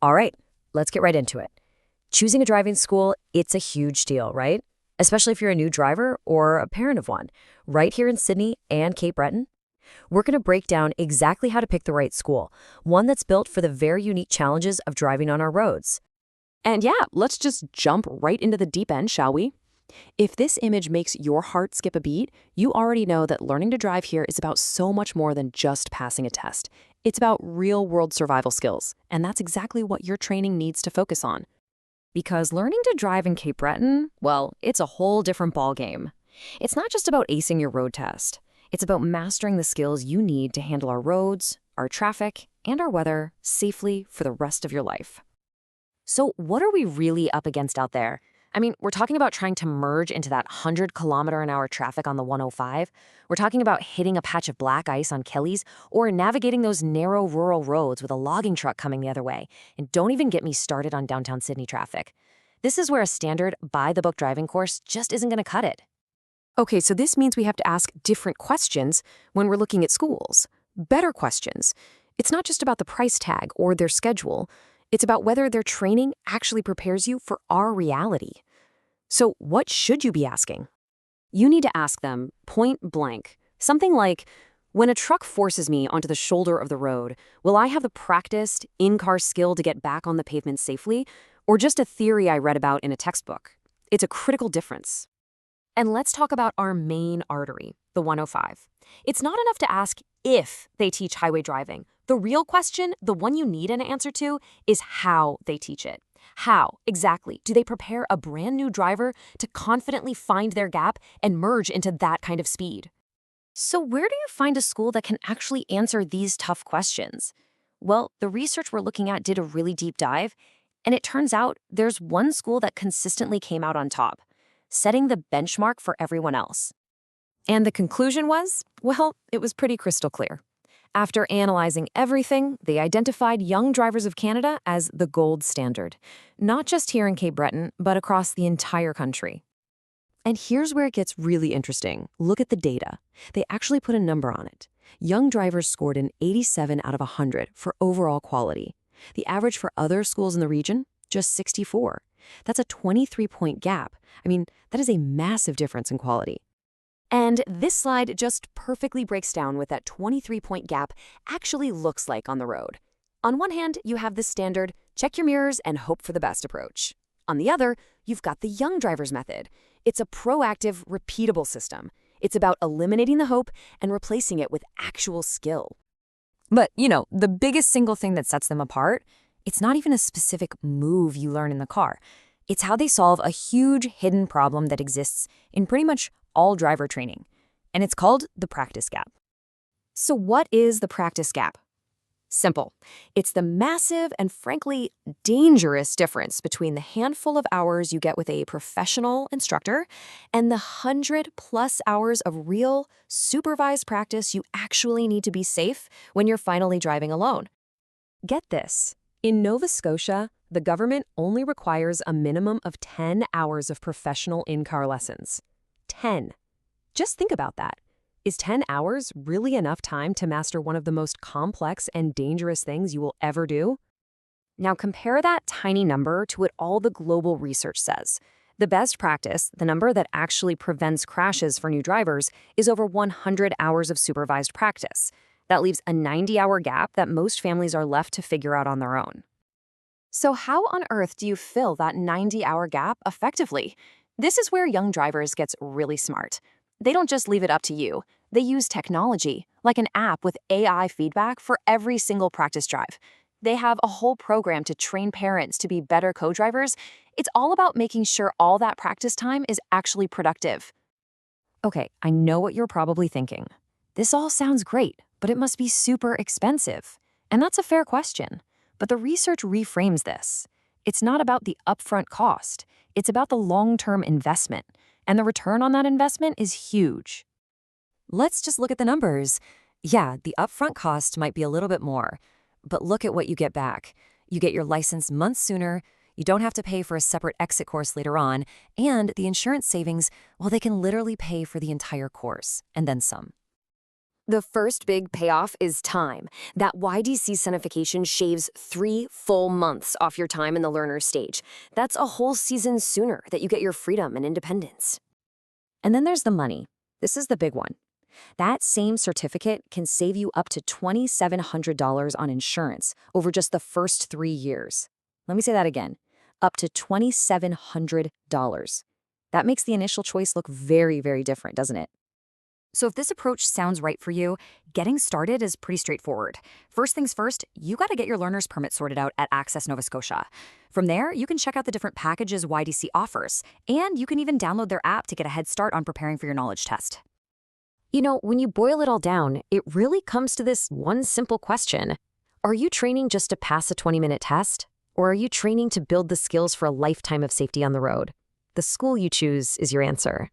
All right, let's get right into it. Choosing a driving school, it's a huge deal, right? Especially if you're a new driver or a parent of one. Right here in Sydney and Cape Breton, we're going to break down exactly how to pick the right school, one that's built for the very unique challenges of driving on our roads. And yeah, let's just jump right into the deep end, shall we? If this image makes your heart skip a beat, you already know that learning to drive here is about so much more than just passing a test. It's about real-world survival skills, and that's exactly what your training needs to focus on. Because learning to drive in Cape Breton, well, it's a whole different ballgame. It's not just about acing your road test. It's about mastering the skills you need to handle our roads, our traffic, and our weather safely for the rest of your life. So what are we really up against out there? I mean, we're talking about trying to merge into that 100-kilometer-an-hour traffic on the 105. We're talking about hitting a patch of black ice on Kelley's or navigating those narrow rural roads with a logging truck coming the other way. And don't even get me started on downtown Sydney traffic. This is where a standard by-the-book driving course just isn't going to cut it. Okay, so this means we have to ask different questions when we're looking at schools. Better questions. It's not just about the price tag or their schedule. It's about whether their training actually prepares you for our reality. So what should you be asking? You need to ask them point blank, something like, when a truck forces me onto the shoulder of the road, will I have the practiced, in-car skill to get back on the pavement safely, or just a theory I read about in a textbook? It's a critical difference. And let's talk about our main artery, the 105. It's not enough to ask if they teach highway driving. The real question, the one you need an answer to, is how they teach it. How, exactly, do they prepare a brand new driver to confidently find their gap and merge into that kind of speed? So where do you find a school that can actually answer these tough questions? Well, the research we're looking at did a really deep dive, and it turns out there's one school that consistently came out on top, setting the benchmark for everyone else. And the conclusion was, well, it was pretty crystal clear. After analyzing everything, they identified Young Drivers of Canada as the gold standard, not just here in Cape Breton, but across the entire country. And here's where it gets really interesting. Look at the data. They actually put a number on it. Young Drivers scored an 87 out of 100 for overall quality. The average for other schools in the region, just 64. That's a 23-point gap. I mean, that is a massive difference in quality. And this slide just perfectly breaks down what that 23-point gap actually looks like on the road. On one hand, you have the standard check your mirrors and hope for the best approach. On the other, you've got the Young Drivers method. It's a proactive, repeatable system. It's about eliminating the hope and replacing it with actual skill. But, the biggest single thing that sets them apart, it's not even a specific move you learn in the car. It's how they solve a huge hidden problem that exists in pretty much all driver training, and it's called the practice gap. So what is the practice gap? Simple. It's the massive and frankly dangerous difference between the handful of hours you get with a professional instructor and the 100+ hours of real, supervised practice you actually need to be safe when you're finally driving alone. Get this. In Nova Scotia, the government only requires a minimum of 10 hours of professional in-car lessons. 10. Just think about that. Is 10 hours really enough time to master one of the most complex and dangerous things you will ever do? Now compare that tiny number to what all the global research says. The best practice, the number that actually prevents crashes for new drivers, is over 100 hours of supervised practice. That leaves a 90-hour gap that most families are left to figure out on their own. So how on earth do you fill that 90-hour gap effectively? This is where Young Drivers gets really smart. They don't just leave it up to you. They use technology, like an app with AI feedback for every single practice drive. They have a whole program to train parents to be better co-drivers. It's all about making sure all that practice time is actually productive. Okay, I know what you're probably thinking. This all sounds great, but it must be super expensive. And that's a fair question. But the research reframes this. It's not about the upfront cost. It's about the long-term investment. And the return on that investment is huge. Let's just look at the numbers. Yeah, the upfront cost might be a little bit more, but look at what you get back. You get your license months sooner, you don't have to pay for a separate exit course later on, and the insurance savings, well, they can literally pay for the entire course, and then some. The first big payoff is time. That YDC certification shaves 3 full months off your time in the learner stage. That's a whole season sooner that you get your freedom and independence. And then there's the money. This is the big one. That same certificate can save you up to $2,700 on insurance over just the first 3 years. Let me say that again. Up to $2,700. That makes the initial choice look very, very different, doesn't it? So if this approach sounds right for you, getting started is pretty straightforward. First things first, you got to get your learner's permit sorted out at Access Nova Scotia. From there, you can check out the different packages YDC offers, and you can even download their app to get a head start on preparing for your knowledge test. You know, when you boil it all down, it really comes to this one simple question. Are you training just to pass a 20-minute test? Or are you training to build the skills for a lifetime of safety on the road? The school you choose is your answer.